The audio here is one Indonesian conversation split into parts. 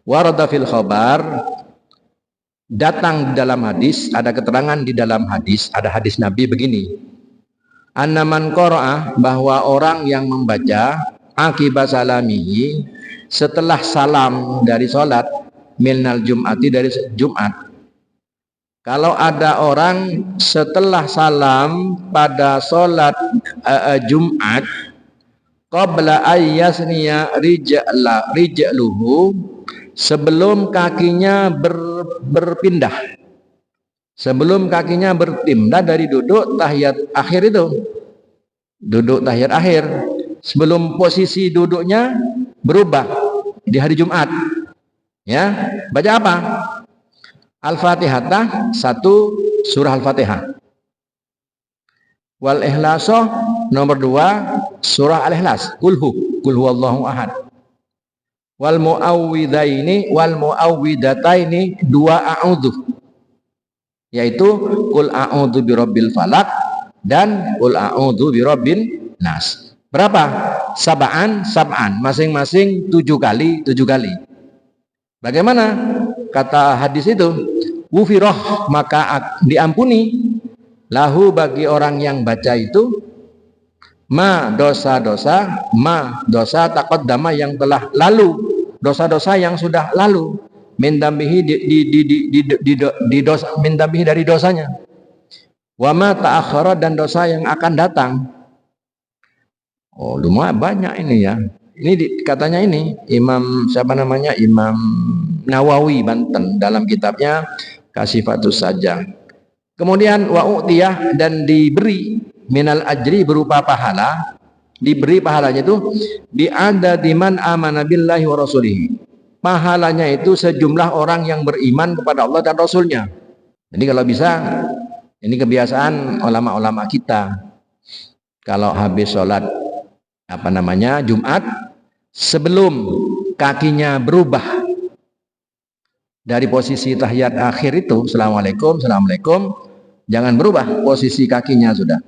Warada fil khabar, datang di dalam hadis, ada keterangan di dalam hadis, ada hadis Nabi begini. Annaman qara'a, bahwa orang yang membaca akibat salamihi, setelah salam dari sholat, minal jum'ati, dari Jumat. Kalau ada orang setelah salam pada sholat Jumat, qabla ayyasniya rijluhu, sebelum kakinya berpindah, sebelum kakinya berpindah dari duduk tahiyat akhir itu, duduk tahiyat akhir, sebelum posisi duduknya berubah di hari Jumat, ya, baca apa? Al-Fatihah, satu, surah Al-Fatihah. Wal Ikhlasah, nomor 2, surah Al-Ikhlas, kul huwallahu ahad. Wal muawwidzaini wal muawwidataini, 2 a'udzu, yaitu kul a'udzu birabbil falaq dan kul a'udzu birabbin nas. Berapa? Sab'an, masing-masing 7 kali. Bagaimana kata hadis itu? Wufiroh, maka diampuni, lahu, bagi orang yang baca itu, ma dosa-dosa taqaddama, yang telah lalu, dosa-dosa yang sudah lalu, min dambihi, min dambihi, dari dosanya, wa ma ta'akhkhara, dan dosa yang akan datang. Oh, lumayan banyak ini ya. Ini katanya ini Imam Nawawi Banten dalam kitabnya Kasifatus Sajjah. Kemudian wa u'tiyah, dan diberi minal ajri, berupa pahala, diberi pahalanya itu bi'adadi man amana billahi wa rasulihi, pahalanya itu sejumlah orang yang beriman kepada Allah dan Rasulnya. Jadi kalau bisa, ini kebiasaan ulama-ulama kita, kalau habis sholat Jumat, sebelum kakinya berubah dari posisi tahiyat akhir itu, assalamualaikum, jangan berubah posisi kakinya sudah.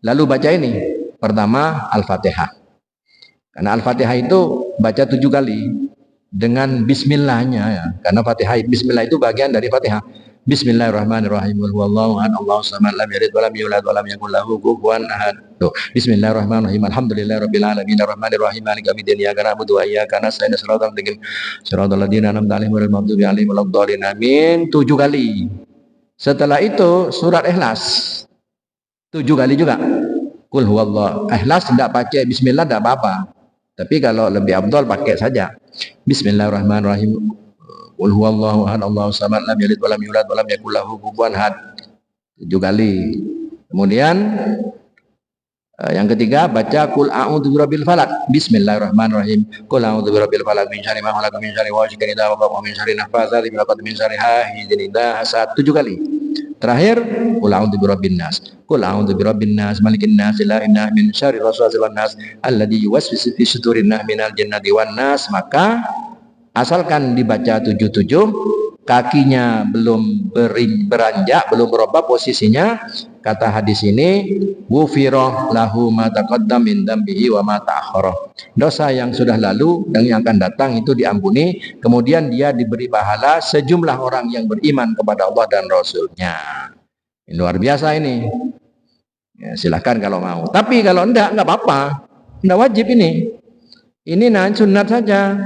Lalu baca ini, pertama Al-Fatihah. Karena Al-Fatihah itu baca 7 kali dengan bismillahnya ya. Karena Fatihah, bismillah itu bagian dari Fatihah. Bismillahirrahmanirrahim. Wallahu a'lam, Allahu samad, lam yalid wa lam yulad wa lam yakul lahu kufuwan ahad. Bismillahirrahmanirrahim. Alhamdulillahirabbil alamin, arrahmanirrahim, maliki yaumiddin, iyyaka na'budu wa iyyaka nasta'in, shiratal ladzina an'amta 'alaihim ghairil maghdubi 'alaihim waladdallin. Amin. 7 kali. Setelah itu surat Ikhlas 7 kali juga. Qul huwallahu. Ikhlas tidak pakai bismillah tidak apa-apa. Tapi kalau lebih afdal pakai saja. Bismillahirrahmanirrahim. Qul huwallahu ahad, Allahu samad, lam yalid wa lam yulad wa lam yakul lahu kufuwan ahad. 7 kali. Kemudian yang ketiga baca qul a'udzu birabbil falaq. Bismillahirrahmanirrahim. Qul a'udzu birabbil falaq min syarri ma khalaq, min syarri ghasiqin idza waqab, min syarri naffatsati fil 'uqad, min syarri hasidin idza hasad. 7 kali. Terakhir qul a'udzu birabbin nas. Qul a'udzu birabbin nas, malikin nas, ilahin nas, min syarri waswasil nas, alladzi yuwaswisu fi sudurin nas, minal jannati wan nas. Maka asalkan dibaca 77, kakinya belum beranjak, belum berubah posisinya, kata hadis ini, ghufira lahu ma taqaddama min dambihi wa ma ta'akhkhara. Dosa yang sudah lalu dan yang akan datang itu diampuni, kemudian dia diberi pahala sejumlah orang yang beriman kepada Allah dan Rasulnya. Ini luar biasa ini. Ya, silahkan kalau mau. Tapi kalau enggak apa-apa. Enggak wajib ini. Ini sunat saja.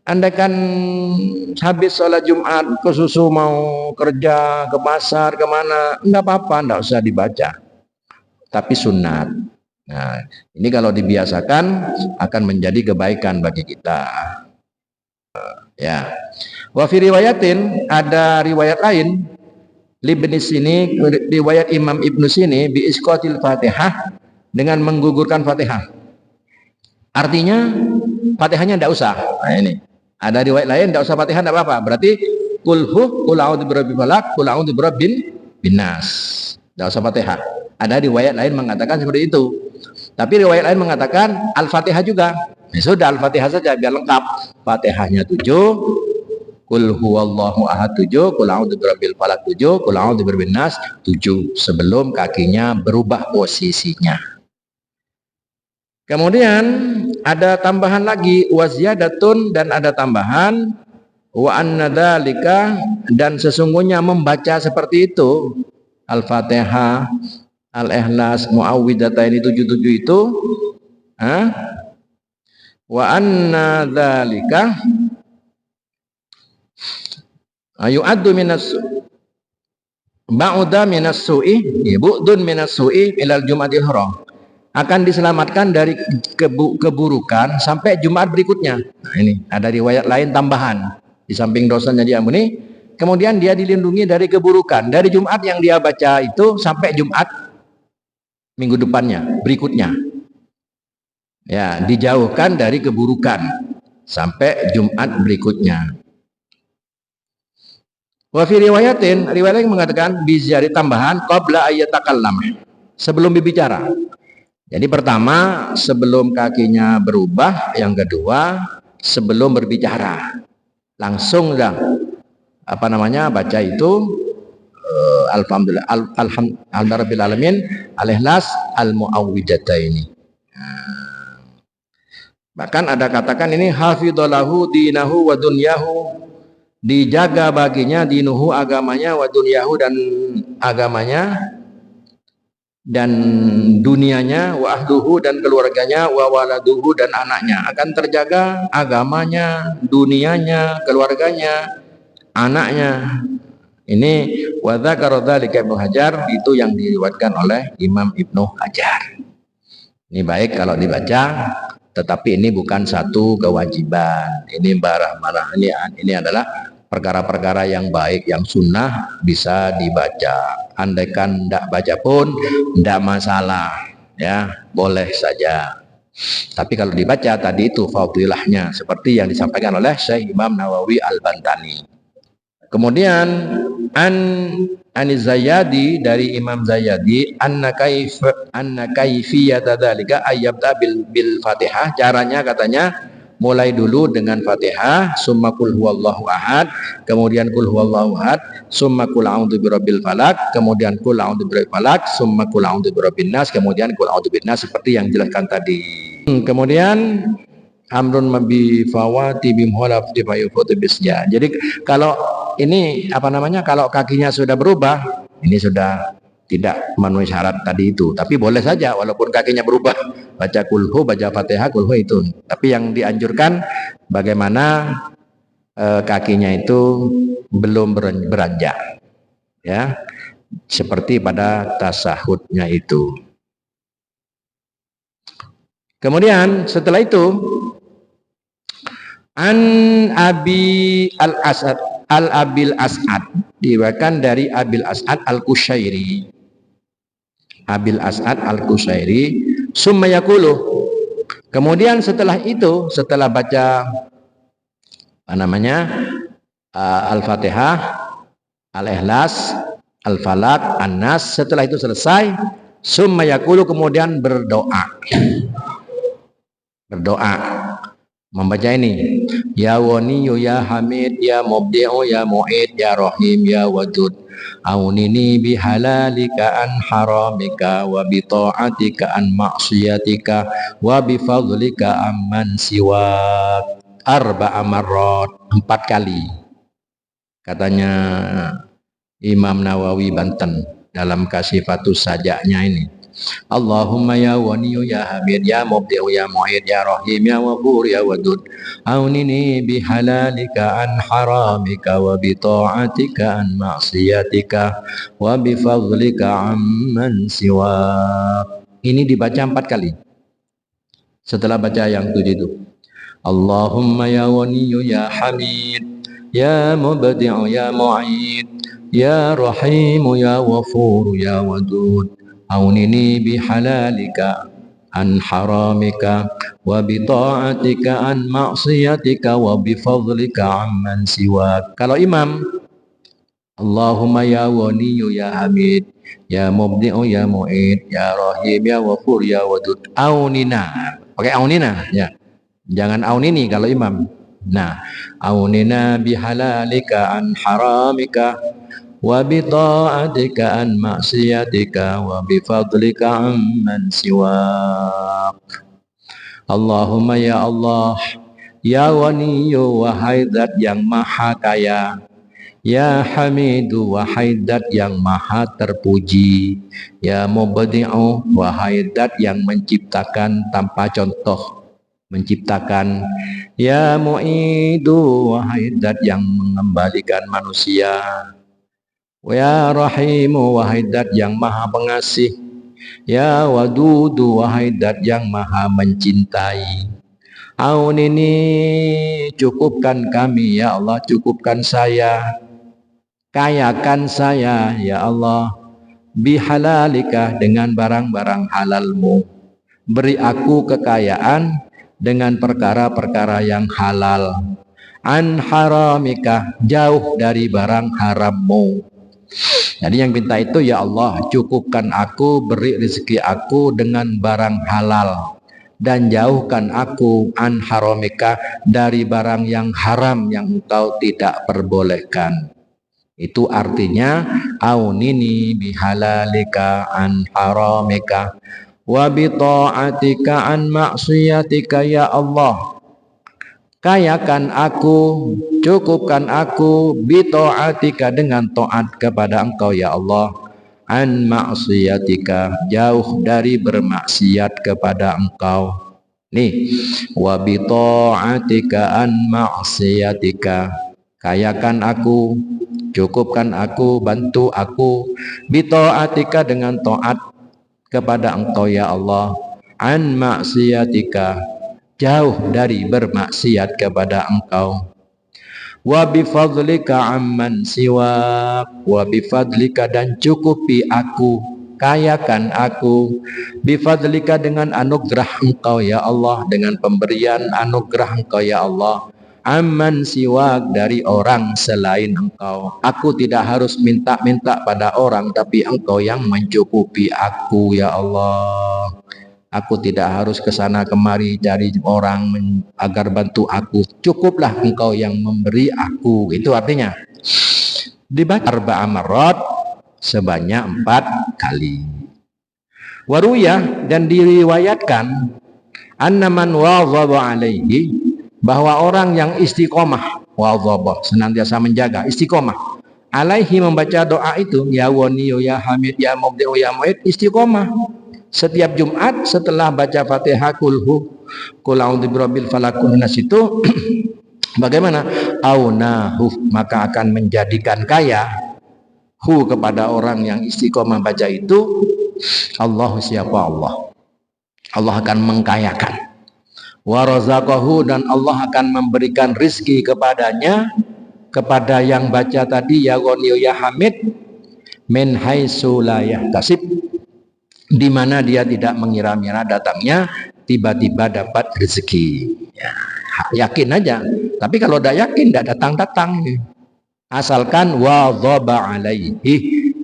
Andaikan habis sholat Jumat ke susu mau kerja, ke pasar, kemana, enggak apa-apa, enggak usah dibaca. Tapi sunat. Nah, ini kalau dibiasakan akan menjadi kebaikan bagi kita. Ya. Wa fi riwayatin, ada riwayat lain, Libni sini, riwayat Imam Ibnu sini, bi isqatil Fatihah, dengan menggugurkan Fatihah. Artinya Fatihahnya enggak usah. Nah, ini. Ada riwayat lain enggak usah Fatihah, enggak apa-apa. Berarti qul a'udzu birabbil falaq, qul a'udzu birabbin nas. Enggak usah Fatihah. Ada riwayat lain mengatakan seperti itu. Tapi riwayat lain mengatakan Al-Fatihah juga. Ya sudah, Al-Fatihah saja biar lengkap. Fatihahnya 7, qul huwallahu ahad 7, qul a'udzu birabbil falaq 7, qul a'udzu birabbin nas 7, sebelum kakinya berubah posisinya. Kemudian ada tambahan lagi, waziyadatun, dan ada tambahan, Wa anna dzalika, dan sesungguhnya membaca seperti itu, Al-Fatihah, Al-Ikhlas, Muawwidzatain 77 itu, wa anna dzalika yu'addu minas ba'da minas su'i, bu'dun minas su'i ilal Jumatil Haram, akan diselamatkan dari keburukan sampai Jumat berikutnya. Nah, ini ada riwayat lain tambahan. Di samping dosanya diampuni, kemudian dia dilindungi dari keburukan dari Jumat yang dia baca itu sampai Jumat minggu depannya, berikutnya. Ya, dijauhkan dari keburukan sampai Jumat berikutnya. Wa fi riwayatin, riwayat yang mengatakan bizari tambahan qabla ayyatakallam, sebelum berbicara. Jadi pertama sebelum kakinya berubah, yang kedua sebelum berbicara. Langsung dah baca itu alhamdulillah alhamdulillah alamin al-Ikhlas al-Muawwidataini. Bahkan ada katakan ini hafidhalahu dinahu wa dunyahu, dijaga baginya dinuhu agamanya, wa dunyahu dan agamanya dan dunianya, wa ahluhu dan keluarganya, wa waladuhu dan anaknya, akan terjaga agamanya, dunianya, keluarganya, anaknya. Ini wa dzakara dzalika Ibnu Hajar, itu yang diriwayatkan oleh Imam Ibnu Hajar. Ini baik kalau dibaca, tetapi ini bukan satu kewajiban. Ini barah-barah ini adalah perkara-perkara yang baik, yang sunnah bisa dibaca. Andaikan tidak baca pun tidak masalah, ya boleh saja. Tapi kalau dibaca tadi itu fadilahnya seperti yang disampaikan oleh Syekh Imam Nawawi Al-Bantani. Kemudian An-Zayyadi, dari Imam Zayyadi, anna kaifiyata dzalika ayyabda bil Fatihah, caranya katanya mulai dulu dengan Fatihah, summa qul huwallahu ahad, kemudian qul huwallahu ahad, summa qul a'udzu birabbil falaq, kemudian qul a'udzu birabbil falaq, summa qul a'udzu birabbin nas, kemudian qul a'udzu binnas, seperti yang dijelaskan tadi. Kemudian amrun mabi fawati bimholaf difayufutu bisja. Jadi kalau ini kalau kakinya sudah berubah, ini sudah tidak memenuhi syarat tadi itu, tapi boleh saja walaupun kakinya berubah, baca kulhu, baca Fatihah, kulhu itu. Tapi yang dianjurkan bagaimana kakinya itu belum beranjak, ya, seperti pada tasahudnya itu. Kemudian setelah itu an Abi al-As'ad al-Abil As'ad, diriwayatkan dari Abil As'ad al-Kushairi. Abil As'ad al-Kushairi, summa yaqulu, kemudian setelah itu, setelah baca Al-Fatihah, Al-Ikhlas, Al-Falaq, An-Nas, setelah itu selesai, summa yaqulu, kemudian berdoa. Membaca ini, ya Waniyu ya Hamid ya Mubdi'u ya Mu'id ya Rahim ya Wadud, aunini bihalalika an haramika wa bi ta'atika an maksiatika wa bi fadlika amman siwak, arba'a marrat, 4 kali. Katanya Imam Nawawi Banten dalam Kasifatus Sajaknya ini, Allahumma ya Waniyu ya Hamid ya Mubdi'u ya Mu'id ya Rahim ya Ghafur ya Wadud, aunini bihalalika an haramika wa bi ta'atika an maksiatika wa bi fadlika amman siwak. Ini dibaca 4 kali setelah baca yang 7 itu. Allahumma ya Waniyu ya Hamid ya Mubdi'u ya Mu'id ya Rahim ya Ghafur ya Wadud, aunini bihalalika an haramika wa bi ta'atika an maksiatika wa bi fadlika amman siwak. Kalau imam, Allahumma ya Waniyu ya Hamid ya Mubdi'u ya Mu'id ya Rahim ya Ghafur ya Wadud, aunina, pakai aunina ya, jangan aunini kalau imam. Nah, aunina bihalalika an haramika wa bi ta'atika an maksiatika wa bi fadlika amman siwak. Allahumma ya Allah Ya Ghaniyu, wahai zat yang maha kaya. Ya Hamidu, wahai zat yang maha terpuji. Ya Mubdi'u, wahai zat yang menciptakan tanpa contoh, menciptakan. Ya Mu'idu, wahai zat yang mengembalikan manusia. Ya Rahimu, wahai zat yang maha pengasih. Ya Wadudu, wahai zat yang maha mencintai. Aunini, cukupkan kami ya Allah, cukupkan saya, kayakan saya ya Allah, bihalalika, dengan barang-barang halalmu. Beri aku kekayaan dengan perkara-perkara yang halal. An haramika, jauh dari barang harammu. Jadi yang minta itu, ya Allah, cukupkan aku, beri rezeki aku dengan barang halal, dan jauhkan aku an haramika, dari barang yang haram yang engkau tidak perbolehkan. Itu artinya aunini bihalalika an haramika wa bi ta'atika an maksiatika ya Allah. Kayakan aku, cukupkan aku, bi ta'atika, dengan taat kepada engkau ya Allah, an maksiatika, jauh dari bermaksiat kepada engkau. Nih, wa bi ta'atika an maksiatika, kayakan aku, cukupkan aku, bantu aku, bi ta'atika, dengan taat kepada engkau ya Allah, an maksiatika, jauh dari bermaksiat kepada engkau. Wa bifadlika amman siwak, wa bifadlika, dan cukupi aku, kayakan aku, bifadlika, dengan anugerah engkau ya Allah, dengan pemberian anugerah engkau ya Allah, amman siwak, dari orang selain engkau. Aku tidak harus minta-minta pada orang, tapi engkau yang mencukupi aku ya Allah. Aku tidak harus ke sana kemari cari orang agar bantu aku. Cukuplah engkau yang memberi aku. Itu artinya dibaca arba'a marrat, sebanyak 4 kali. Waruyah, dan diriwayatkan, annaman wadhaba alaihi, bahwa orang yang istiqomah, wadhaba, senantiasa menjaga, istiqomah, alaihi, membaca doa itu, ya Waniyu, ya Hamid, ya Mubdi'u, ya Mu'id, istiqomah. Setiap Jumat setelah baca Fatihah, kulhu, kul a'udzu birabbil falaq, nas, itu bagaimana? Aunahu, maka akan menjadikan kaya hu, kepada orang yang istiqomah baca itu, Allah, siapa Allah, Allah akan mengkayakan. Wa razaqahu, dan Allah akan memberikan rizki kepadanya, kepada yang baca tadi, ya Ghaniyu ya Hamid, min haitsu la yahtasib, di mana dia tidak mengira-ngira datangnya, tiba-tiba dapat rezeki. Ya, yakin aja. Tapi kalau tidak yakin, tidak datang-datang. Asalkan wadhaba alaihi,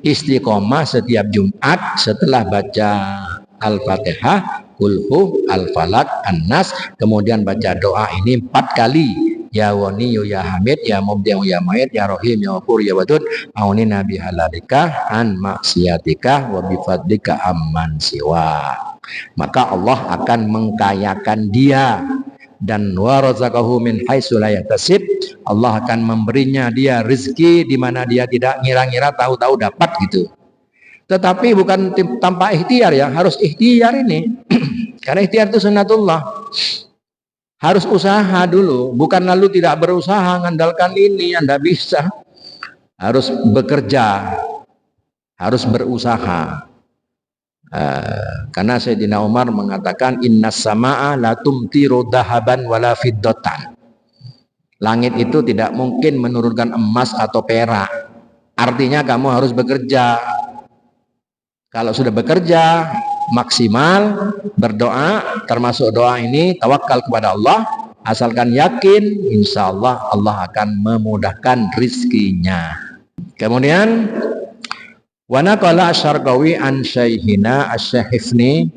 istiqomah setiap Jumat setelah baca Al-Fatihah, kulhu, Al-Falaq, An-Nas, kemudian baca doa ini 4 kali. Ya Waniyu ya Hamid, ya Mubdi'u ya Mu'id, ya Rahim ya Ghafur ya Wadud, aunina bihalalika an maksiatika wa bifadlika amman siwa. Maka Allah akan mengkayakan dia, dan wa razaqahu min haitsu la yahtasib, Allah akan memberinya dia rezeki di mana dia tidak ngira-ngira, tahu-tahu dapat gitu. Tetapi bukan tanpa ikhtiar ya, harus ikhtiar ini. Karena ikhtiar itu sunnatullah. Harus usaha dulu, bukan lalu tidak berusaha mengandalkan ini, Anda bisa. Harus bekerja, harus berusaha. Karena Sayyidina Umar mengatakan, innas sama'a la tumtiru dahaban wala fiddatan. Langit itu tidak mungkin menurunkan emas atau perak. Artinya kamu harus bekerja. Kalau sudah bekerja maksimal, berdoa, termasuk doa ini tawakal kepada Allah, asalkan yakin, insya Allah Allah akan memudahkan rizkinya. Kemudian wa naqala Asy-Syarqawi an Syaikhina Asy-Syaikh,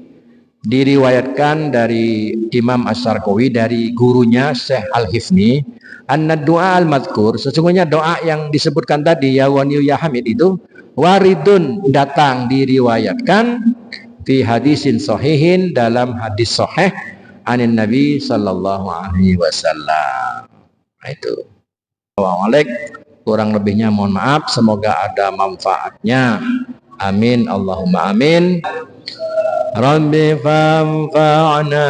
diriwayatkan dari Imam Asy-Syarqawi dari gurunya Syekh Al-Hifni, anna du'a al-madhkur, sesungguhnya doa yang disebutkan tadi, ya Waniyu ya Hamid, itu waridun, datang, diriwayatkan, fi hadisin sahihin, dalam hadis sahih, anin Nabi sallallahu alaihi wasallam. Nah, itu. Waalaikumsalam. Kurang lebihnya mohon maaf, semoga ada manfaatnya. Amin Allahumma amin. Rabbi fanfa'na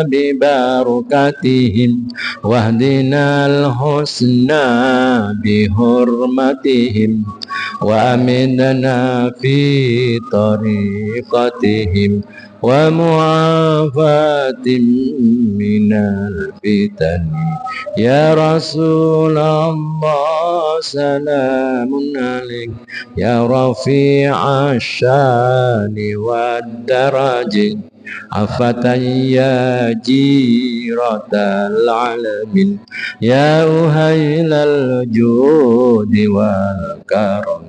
bi barakatihim wahdinal husna bi hurmatihim wa amidna fi tariqatihim wa mu'afatim minal fitani ya Rasulullah salamun alaik ya rafi'a syani wad darajin afatan ya jiratal alamin ya uhailal judi wal karam